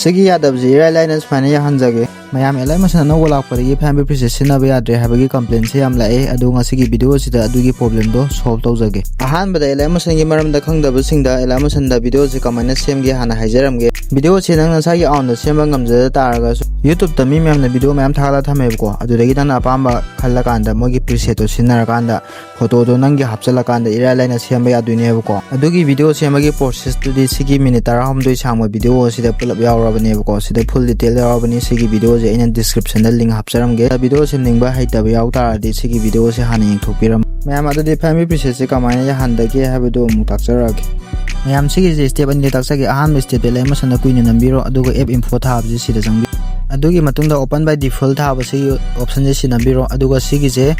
Sigi yadabji irai laina smaina yahanjage mayam Alight Motion no walakpadagi family preset sinaba yadre habagi complaint se yam lae adu ngasigi video sida adugi problem do solve tawjage ahanbada Alight Motion gi maramda khangdaba singda Alight Motion da video se kamaina semge hana haijaramge video se nang nasagi on da semba ngamjada taraga YouTube ta mi myamna video mayam thala thamebko adudagi dana apamba khallakanda mogi preset to sinarakanda photo do nangi hapchalakanda irai laina semba yaduinebko adugi video semagi process to di sigi minute 13 changma video sida pulap yawrabnebko sida full detail yawrabani sigi video je in description da link hapcharamge video semningba haitaba yawtaradi sigi video se hana yengthokpiram mayam adudi family preset se kamaina yahandage habado mu takcharage mayam sigi je step ani takchage ahan step Alight Motion da kuina nambiro aduga app info thabji sida jangbi adugi matungda open by default thaba sigi option je sinambiro aduga sigi je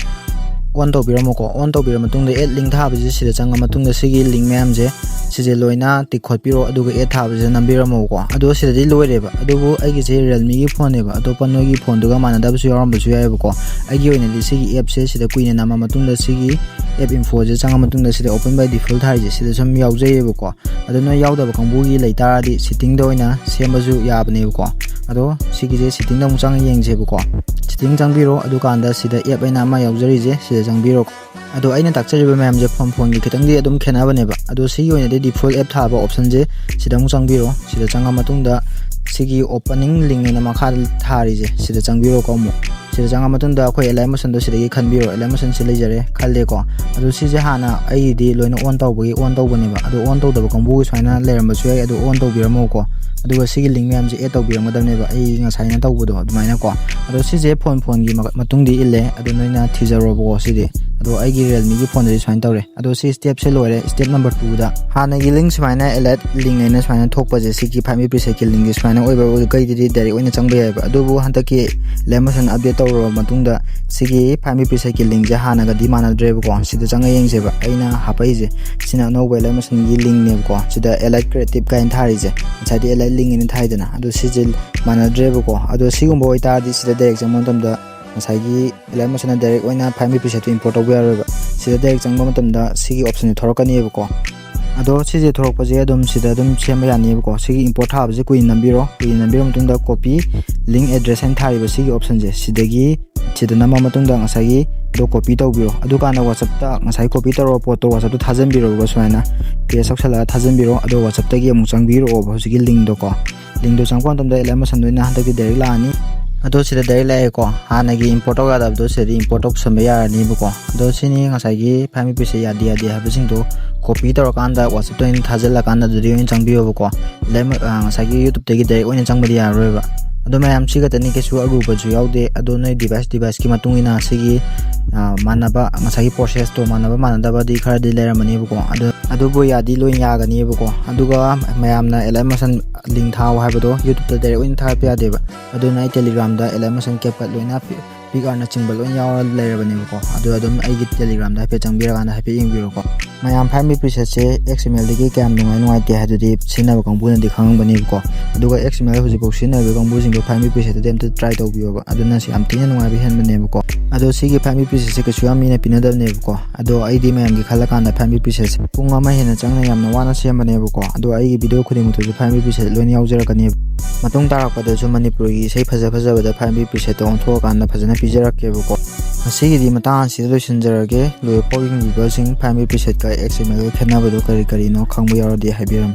on tawbiramoko on tawbira matungda add link thabji sida changa matungda sigi link mayam je sije loina tikhotpiro aduga add thabji nambiramoko adu sida di loireba adubu aigi je Realme gi phone eba atopa nogi phone duga manadabsu yarambasu yayebako aigi oina li sigi app se sida kuina nama matungda sigi app info je changa matungda sida open by default thaije sida sum yaujayebako adu no yaudaba kangbugi leitaradi setting da oina sembasu yabnebako ado sigi je setting da muchang yengjebako setting changbiro adu kanda sida app aina ma yaujari je sida changbiro ado aina takchariba mayam je phone gi khitangdi adum khenabaneba ado sigi oina de default app thaba option je sida mu changbiro sida changa matungda sigi opening link ena makha thari je sida changbiro ko mu sida changa matungda khoi Alight Motion do sida gi khanbiro Alight Motion se leijare khalle ko ado sije hana ai di loina on tawbagi on tawbaneba ado on tawdaba kangbu saina leramba su ai ado on tawbiramo ko aduga sigi link mayam je add tawbiramgadamneba ai ngasaina tawbudo adumaina ko ado sije phone gi matungdi ille ado noina thijarobo sidi ado aigi Realme gi phone de sain tawre ado si step se loire step number 2 da hana gi link saina Alight link ena saina thokpa je sigi family preset ki link saina oiba kai di direct oina changba yai ba adubu hantaki Alight Motion update tawro matungda sigi family preset ki link je hana ga di mana drive ko sida changa yengse ba aina hapai je sina no ba Alight Motion gi link ne ko sida Alight creative kain thari je chadi Alight link in thaidana ado sijil mana drive ko ado sigumbo oita di sida direct jamon tamda masagi Alight Motion direct oina family preset import obu yaroba sida direct jangba matamda sigi option thorokani ko ado sije thorokpa je adum sida adum semba yani ko sigi import hab je kuin nambiro matungda copy link address and thariba sigi option je sidagi sida nama matungda ngasagi do copy tawbiro adu kana WhatsApp ta ngasai copy taro photo WhatsApp ta thajanbiro ba soina pe saksala thajanbiro ado WhatsApp ta gi amu changbiro o sigi link do ko link do changpon tamda Alight Motion doina handaki direct laani ado sida direct lae ko hanagi import ga da do sida import option ba yarani ba ko ado sini ngasai gi family preset yadi habising do copy taro kanda WhatsApp to in thajala kanda do in changbiyo ba ko ngasai gi YouTube te gi direct oina changbadi yaroi ba ado mayam siga tani kesu aruba ju yaude ado noi device ki matungina sigi manaba ngasai process to manadaba di khara di leramani ba ko ado bo yadi loin yagani ba ko aduga mayamna Alight Motion link thaw haibado YouTube ta direct oin tha pya deba ado nai teligram da Alight Motion Capcut loina picart na chingbal loin yaw lerabani ba ko ado adum aigi teligram da pe changbira kana happy ingbiro ko mayam family preset se XML digi kam nungai te hadudi sinaba kangbu na di khangbani ba ko aduga XML hujibo sinaba kangbu jing family preset dem to try to biyo ba aduna si am tina nungai bi henbane ba ko ado sigi family preset se kachu amina pinadabne ba ko ado ID mayam gi khalakanda family preset punga ma hena changna yamna wana sembane ba ko ado aigi video khuding to family preset loin yawjarakani matung tarakpada su manipuri sei phaja bada family preset to thok kan phajana pijarakke ba ko asigi di mata si loisinjarage loi powing viewing family preset ka XML khenna bado kari no khangbu yarodi haibiram